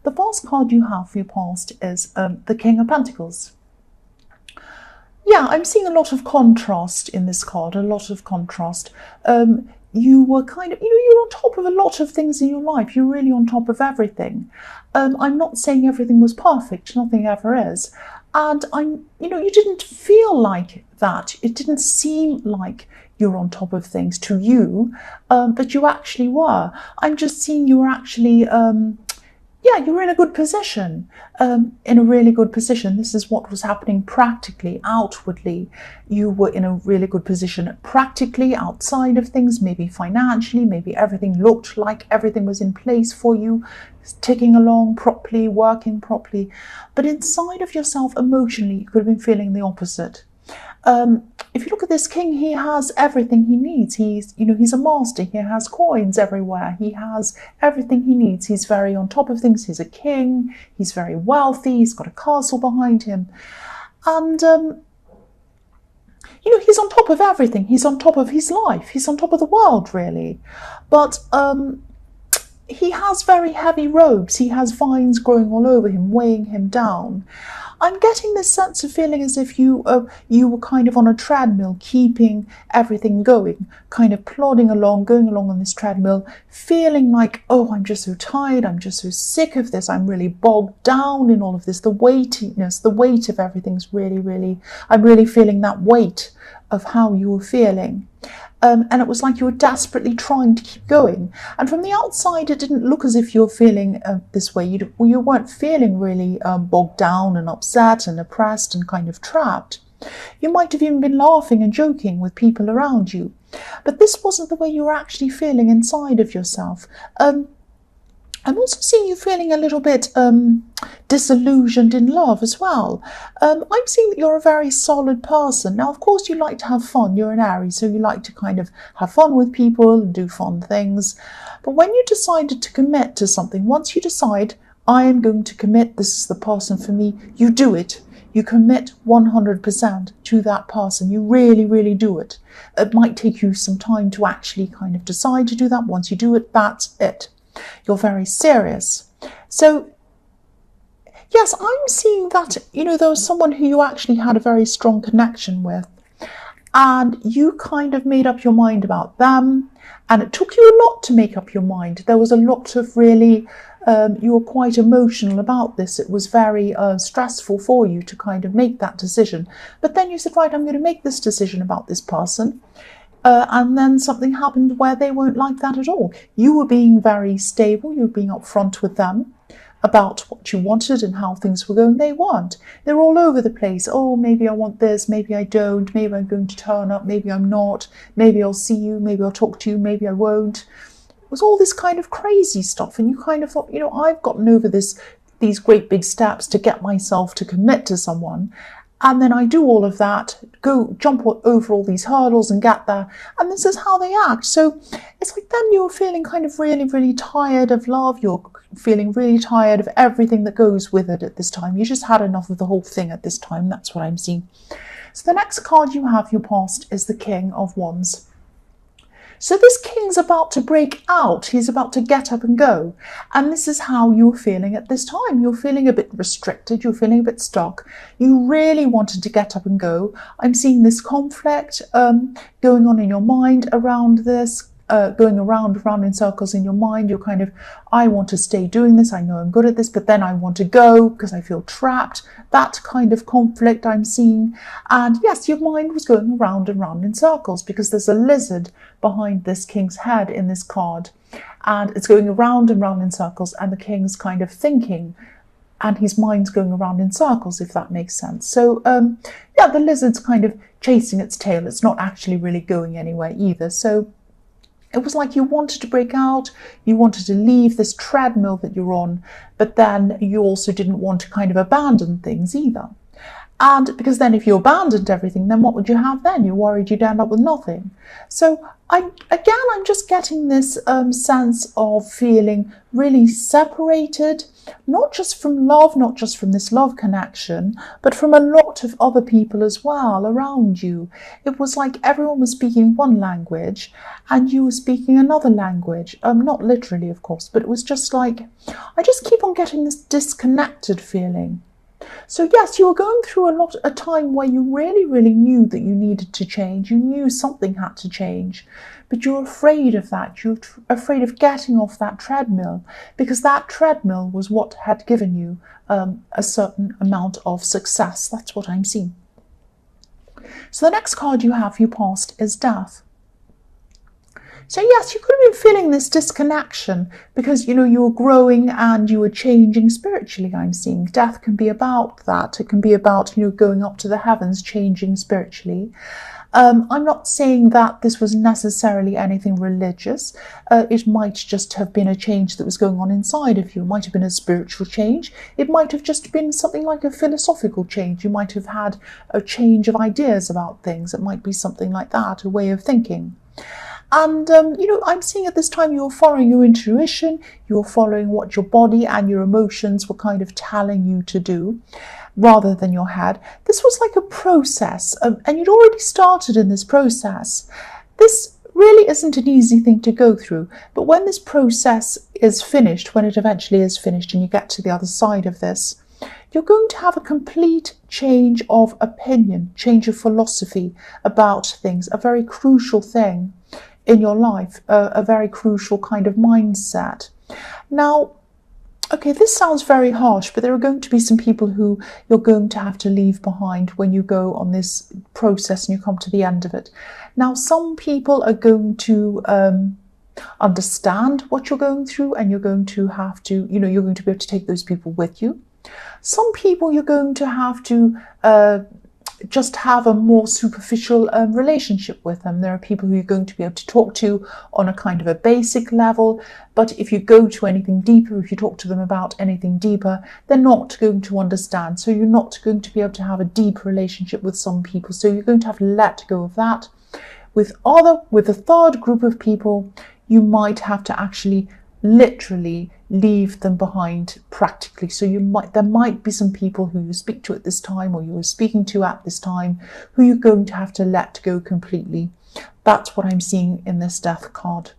the first card you have for your past is the King of Pentacles. Yeah, I'm seeing a lot of contrast in this card, a lot of contrast. You were kind of, you're on top of a lot of things in your life. You're really on top of everything. I'm not saying everything was perfect. Nothing ever is. And you didn't feel like that. It didn't seem like you're on top of things to you, but you actually were. I'm just seeing you were actually, you were in a good position, in a really good position. This is what was happening practically, outwardly. You were in a really good position practically, outside of things, maybe financially, maybe everything looked like everything was in place for you, ticking along properly, working properly. But inside of yourself, emotionally, you could have been feeling the opposite. If you look at this king, he has everything he needs. He's a master. He has coins everywhere. He has everything he needs. He's very on top of things. He's a king. He's very wealthy. He's got a castle behind him. And, he's on top of everything. He's on top of his life. He's on top of the world, really. But he has very heavy robes. He has vines growing all over him, weighing him down. I'm getting this sense of feeling as if you were kind of on a treadmill, keeping everything going, kind of plodding along, going along on this treadmill, feeling like, oh, I'm just so tired, I'm just so sick of this, I'm really bogged down in all of this, the weightiness, the weight of everything's really, I'm really feeling that weight of how you were feeling. And it was like you were desperately trying to keep going. And from the outside, it didn't look as if you were feeling this way. You weren't feeling really bogged down and upset and oppressed and kind of trapped. You might have even been laughing and joking with people around you. But this wasn't the way you were actually feeling inside of yourself. I'm also seeing you feeling a little bit disillusioned in love as well. I'm seeing that you're a very solid person. Now, of course, you like to have fun. You're an Aries, so you like to kind of have fun with people and do fun things. But when you decided to commit to something, once you decide, I am going to commit, this is the person for me, you do it. You commit 100% to that person. You really do it. It might take you some time to actually kind of decide to do that. Once you do it, that's it. You're very serious. So, yes, I'm seeing that, there was someone who you actually had a very strong connection with, and you kind of made up your mind about them, and it took you a lot to make up your mind. There was a lot of really, you were quite emotional about this. It was very stressful for you to kind of make that decision. But then you said, right, I'm going to make this decision about this person. And then something happened where they weren't like that at all. You were being very stable. You were being upfront with them about what you wanted and how things were going. They weren't. They're all over the place. Oh, maybe I want this. Maybe I don't. Maybe I'm going to turn up. Maybe I'm not. Maybe I'll see you. Maybe I'll talk to you. Maybe I won't. It was all this kind of crazy stuff. And you kind of thought, I've gotten over these great big steps to get myself to commit to someone. And then I do all of that, go jump over all these hurdles and get there. And this is how they act. So it's like then you're feeling kind of really tired of love. You're feeling really tired of everything that goes with it at this time. You just had enough of the whole thing at this time. That's what I'm seeing. So the next card you have, your past, is the King of Wands. So this king's about to break out. He's about to get up and go. And this is how you're feeling at this time. You're feeling a bit restricted. You're feeling a bit stuck. You really wanted to get up and go. I'm seeing this conflict going on in your mind around this, going around in circles in your mind. You're kind of, I want to stay doing this. I know I'm good at this, but then I want to go because I feel trapped. That kind of conflict I'm seeing. And yes, your mind was going around and round in circles because there's a lizard behind this king's head in this card. And it's going around and round in circles, and the king's kind of thinking, and his mind's going around in circles, if that makes sense. So, the lizard's kind of chasing its tail. It's not actually really going anywhere either. So it was like you wanted to break out, you wanted to leave this treadmill that you're on, but then you also didn't want to kind of abandon things either. And because then if you abandoned everything, then what would you have then? You're worried you'd end up with nothing. So I'm just getting this sense of feeling really separated, not just from love, not just from this love connection, but from a lot of other people as well around you. It was like everyone was speaking one language and you were speaking another language. Not literally, of course, but it was just like, I just keep on getting this disconnected feeling. So yes, you were going through a time where you really, really knew that you needed to change. You knew something had to change, but you're afraid of that. You're afraid of getting off that treadmill, because that treadmill was what had given you a certain amount of success. That's what I'm seeing. So the next card you have for your past is death. So yes, you could have been feeling this disconnection because, you were growing and you were changing spiritually, I'm seeing. Death can be about that. It can be about, going up to the heavens, changing spiritually. I'm not saying that this was necessarily anything religious. It might just have been a change that was going on inside of you. It might have been a spiritual change. It might have just been something like a philosophical change. You might have had a change of ideas about things. It might be something like that, a way of thinking. And, I'm seeing at this time you were following your intuition, you were following what your body and your emotions were kind of telling you to do, rather than your head. This was like a process, and you'd already started in this process. This really isn't an easy thing to go through, but when this process is finished, when it eventually is finished and you get to the other side of this, you're going to have a complete change of opinion, change of philosophy about things, a very crucial thing in your life, a very crucial kind of mindset. Now, okay, this sounds very harsh, but there are going to be some people who you're going to have to leave behind when you go on this process and you come to the end of it. Now, some people are going to understand what you're going through, and you're going to have to, you're going to be able to take those people with you. Some people you're going to have to just have a more superficial relationship with them. There are people who you're going to be able to talk to on a kind of a basic level, but if you go to anything deeper, if you talk to them about anything deeper, they're not going to understand. So you're not going to be able to have a deep relationship with some people. So you're going to have to let go of that. With a third group of people, you might have to actually literally leave them behind practically. So there might be some people who you speak to at this time, or you were speaking to at this time, who you're going to have to let go completely. That's what I'm seeing in this death card.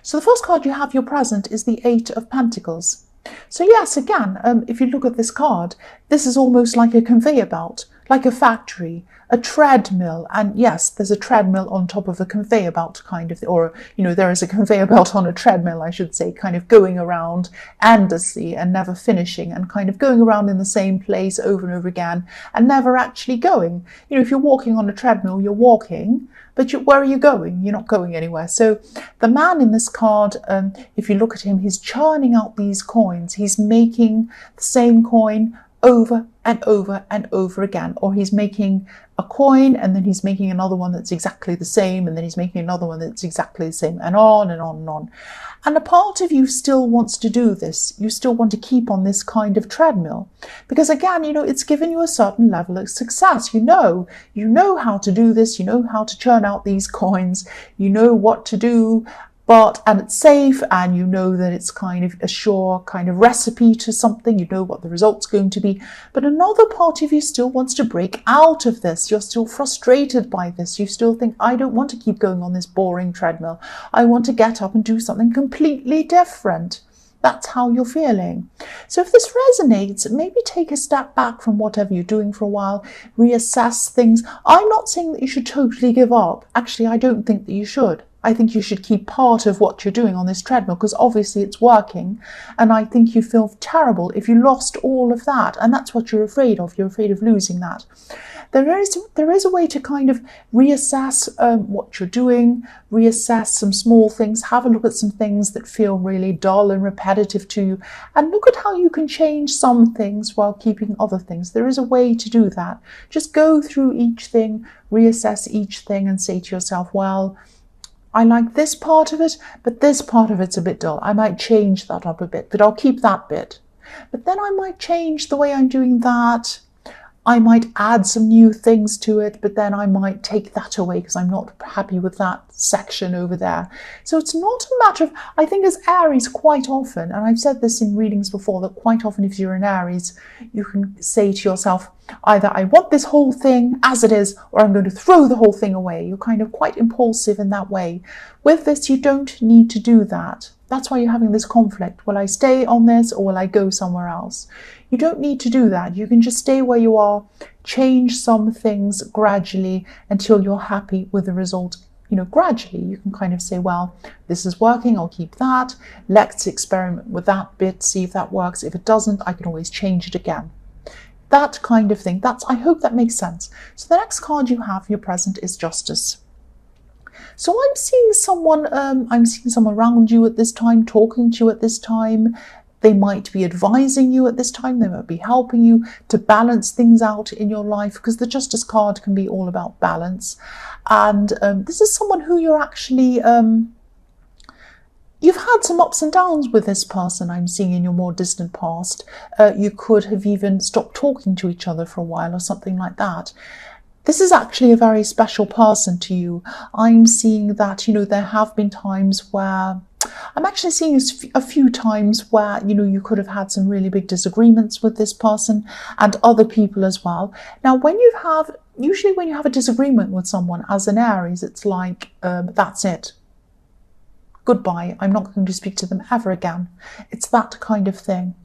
So the first card you have, your present, is the Eight of Pentacles. So yes, again, if you look at this card, this is almost like a conveyor belt, like a factory, a treadmill. And yes, there's a treadmill on top of a conveyor belt kind of, or, there is a conveyor belt on a treadmill, I should say, kind of going around endlessly and never finishing, and kind of going around in the same place over and over again and never actually going. If you're walking on a treadmill, you're walking, but where are you going? You're not going anywhere. So the man in this card, if you look at him, he's churning out these coins. He's making the same coin over and over and over again, or he's making a coin and then he's making another one that's exactly the same, and then he's making another one that's exactly the same, and on and on and on. And a part of you still wants to do this. You still want to keep on this kind of treadmill, because again, it's given you a certain level of success. You know how to do this, you know how to churn out these coins, you know what to do, and it's safe, and you know that it's kind of a sure kind of recipe to something. You know what the result's going to be. But another part of you still wants to break out of this. You're still frustrated by this. You still think, I don't want to keep going on this boring treadmill. I want to get up and do something completely different. That's how you're feeling. So if this resonates, maybe take a step back from whatever you're doing for a while, reassess things. I'm not saying that you should totally give up. Actually, I don't think that you should. I think you should keep part of what you're doing on this treadmill, because obviously it's working. And I think you feel terrible if you lost all of that. And that's what you're afraid of. You're afraid of losing that. There is a way to kind of reassess what you're doing, reassess some small things, have a look at some things that feel really dull and repetitive to you, and look at how you can change some things while keeping other things. There is a way to do that. Just go through each thing, reassess each thing, and say to yourself, well, I like this part of it, but this part of it's a bit dull. I might change that up a bit, but I'll keep that bit. But then I might change the way I'm doing that. I might add some new things to it, but then I might take that away because I'm not happy with that section over there. So it's not a matter of, I think as Aries quite often, and I've said this in readings before, that quite often if you're an Aries, you can say to yourself, either I want this whole thing as it is, or I'm going to throw the whole thing away. You're kind of quite impulsive in that way. With this, you don't need to do that. That's why you're having this conflict. Will I stay on this or will I go somewhere else? You don't need to do that. You can just stay where you are, change some things gradually until you're happy with the result. Gradually you can kind of say, well, this is working, I'll keep that. Let's experiment with that bit, see if that works. If it doesn't, I can always change it again. That kind of thing. I hope that makes sense. So the next card you have, your present, is Justice. So I'm seeing someone around you at this time, talking to you at this time. They might be advising you at this time. They might be helping you to balance things out in your life, because the Justice card can be all about balance. And this is someone who you're actually, you've had some ups and downs with this person, I'm seeing, in your more distant past. You could have even stopped talking to each other for a while or something like that. This is actually a very special person to you. I'm seeing that, there have been times where, I'm actually seeing a few times where, you could have had some really big disagreements with this person and other people as well. Now, usually when you have a disagreement with someone as an Aries, it's like, that's it. Goodbye. I'm not going to speak to them ever again. It's that kind of thing.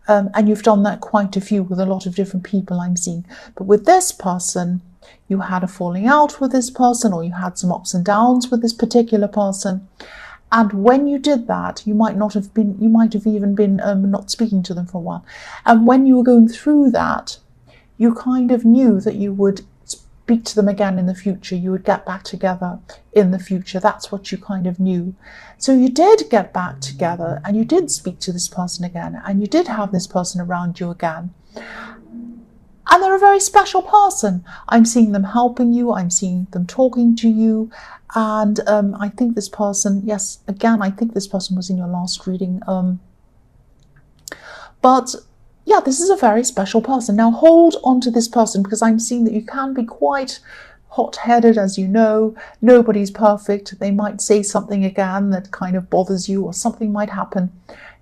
And you've done that quite a few with a lot of different people, I'm seeing. But with this person, you had a falling out with this person, or you had some ups and downs with this particular person. And when you did that, you might have even been not speaking to them for a while. And when you were going through that, you kind of knew that you would speak to them again in the future. You would get back together in the future. That's what you kind of knew. So you did get back together and you did speak to this person again, and you did have this person around you again. And they're a very special person. I'm seeing them helping you. I'm seeing them talking to you. And I think this person, yes, again, I think this person was in your last reading. But yeah, this is a very special person. Now hold on to this person, because I'm seeing that you can be quite hot-headed, as you know. Nobody's perfect. They might say something again that kind of bothers you, or something might happen.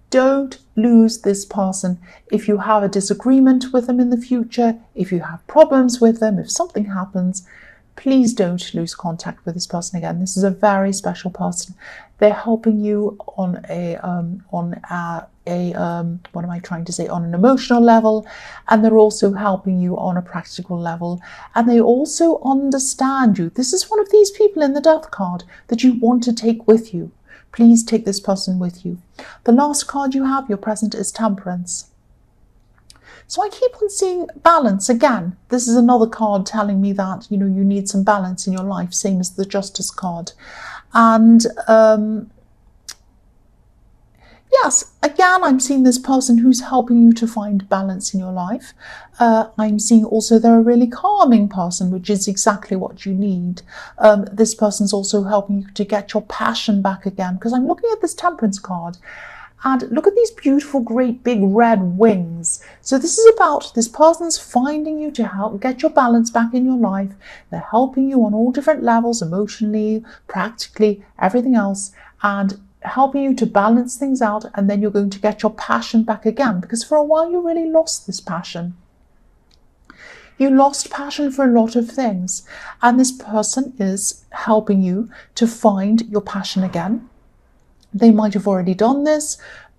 Don't lose this person. If you have a disagreement with them in the future, if you have problems with them, if something happens, please don't lose contact with this person again. This is a very special person. They're helping you on on an emotional level, and they're also helping you on a practical level, and they also understand you. This is one of these people in the Death card that you want to take with you. Please take this person with you. The last card you have, your present, is Temperance. So I keep on seeing balance again. This is another card telling me that, you need some balance in your life, same as the Justice card. And yes, again, I'm seeing this person who's helping you to find balance in your life. I'm seeing also they're a really calming person, which is exactly what you need. This person's also helping you to get your passion back again, because I'm looking at this Temperance card. And look at these beautiful, great, big red wings. So this is about this person's finding you to help get your balance back in your life. They're helping you on all different levels, emotionally, practically, everything else, and helping you to balance things out. And then you're going to get your passion back again, because for a while you really lost this passion. You lost passion for a lot of things. And this person is helping you to find your passion again. They might have already done this.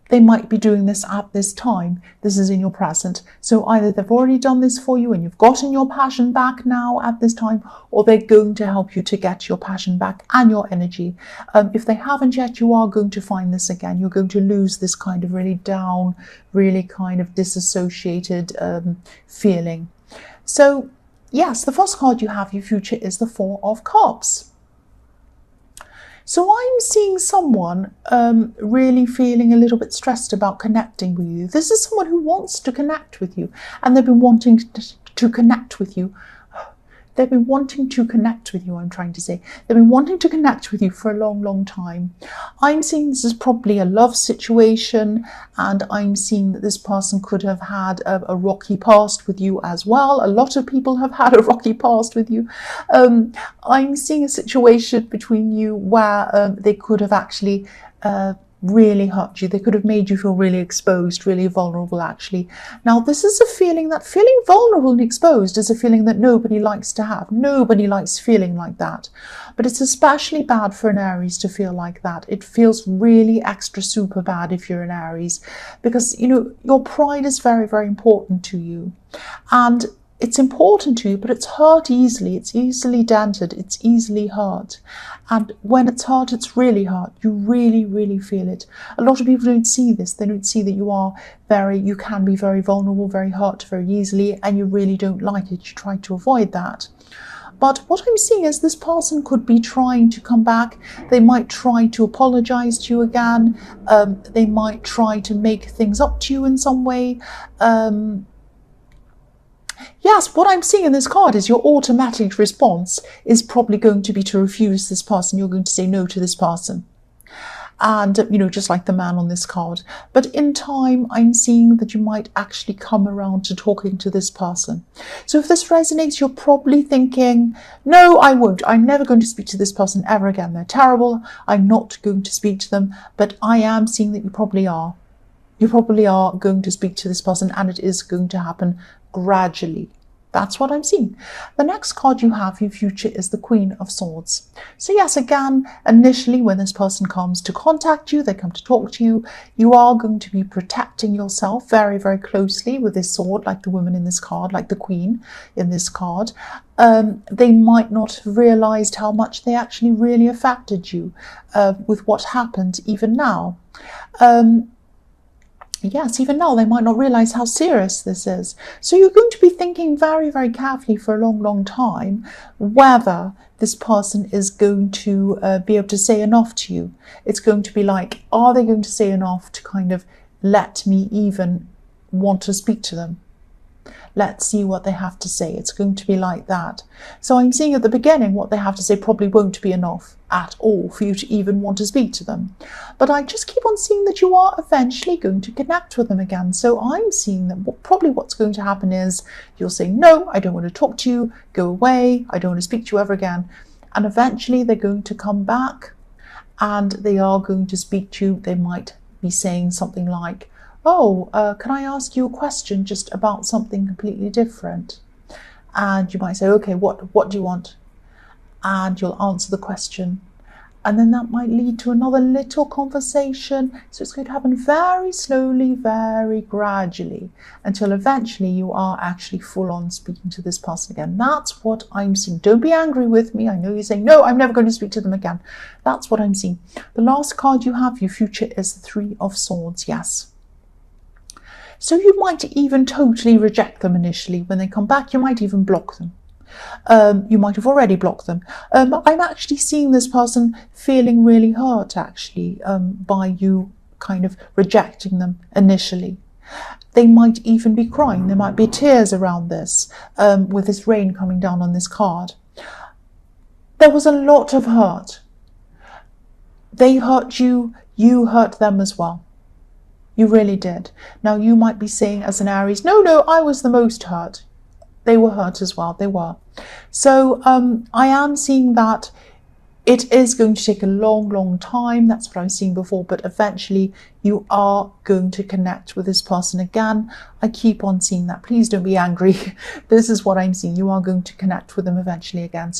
They might be doing this at this time. This is in your present. So either they've already done this for you and you've gotten your passion back now at this time, or they're going to help you to get your passion back and your energy. If they haven't yet, you are going to find this again. You're going to lose this kind of really down, really kind of disassociated feeling. So yes, the first card you have, your future, is the Four of Cups. So I'm seeing someone really feeling a little bit stressed about connecting with you. This is someone who wants to connect with you, and they've been wanting to connect with you. they've been wanting to connect with you, I'm trying to say. They've been wanting to connect with you for a long, long time. I'm seeing this is probably a love situation, and I'm seeing that this person could have had a rocky past with you as well. A lot of people have had a rocky past with you. I'm seeing a situation between you where they could have actually really hurt you. They could have made you feel really exposed, really vulnerable, actually. Now, this is a feeling, that feeling vulnerable and exposed is a feeling that nobody likes to have. Nobody likes feeling like that. But it's especially bad for an Aries to feel like that. It feels really extra super bad if you're an Aries, because, you know, your pride is very, very important to you. And it's important to you, but it's hurt easily. It's easily dented. It's easily hurt. And when it's hurt, it's really hurt. You really, really feel it. A lot of people don't see this. They don't see that you can be very vulnerable, very hurt very easily, and you really don't like it. You try to avoid that. But what I'm seeing is this person could be trying to come back. They might try to apologize to you again. They might try to make things up to you in some way. Yes, what I'm seeing in this card is your automatic response is probably going to be to refuse this person. You're going to say no to this person. And, you know, just like the man on this card. But in time, I'm seeing that you might actually come around to talking to this person. So if this resonates, you're probably thinking, no, I won't. I'm never going to speak to this person ever again. They're terrible. I'm not going to speak to them. But I am seeing that you probably are. You probably are going to speak to this person, and it is going to happen gradually. That's what I'm seeing. The next card you have, your future, is the Queen of Swords. So yes, again, initially when this person comes to contact you, they come to talk to you, you are going to be protecting yourself very, very closely with this sword, like the woman in this card, like the Queen in this card. They might not have realized how much they actually really affected you with what happened even now. Yes, even now they might not realize how serious this is. So you're going to be thinking very, very carefully for a long, long time whether this person is going to be able to say enough to you. It's going to be like, are they going to say enough to kind of let me even want to speak to them? Let's see what they have to say. It's going to be like that. So I'm seeing at the beginning what they have to say probably won't be enough at all for you to even want to speak to them. But I just keep on seeing that you are eventually going to connect with them again. So I'm seeing that probably what's going to happen is you'll say, no, I don't want to talk to you, go away, I don't want to speak to you ever again. And eventually they're going to come back and they are going to speak to you. They might be saying something like, oh, can I ask you a question just about something completely different? And you might say, okay, what do you want? And you'll answer the question. And then that might lead to another little conversation. So it's going to happen very slowly, very gradually, until eventually you are actually full on speaking to this person again. That's what I'm seeing. Don't be angry with me. I know you're saying, no, I'm never going to speak to them again. That's what I'm seeing. The last card you have, your future, is the Three of Swords. Yes. So you might even totally reject them initially. When they come back, you might even block them. You might have already blocked them. I'm actually seeing this person feeling really hurt, actually, by you kind of rejecting them initially. They might even be crying. There might be tears around this, with this rain coming down on this card. There was a lot of hurt. They hurt you, you hurt them as well. You really did. Now, you might be saying as an Aries, no, I was the most hurt. They were hurt as well. They were. So I am seeing that it is going to take a long, long time. That's what I was seeing before. But eventually you are going to connect with this person again. I keep on seeing that. Please don't be angry. This is what I'm seeing. You are going to connect with them eventually again. So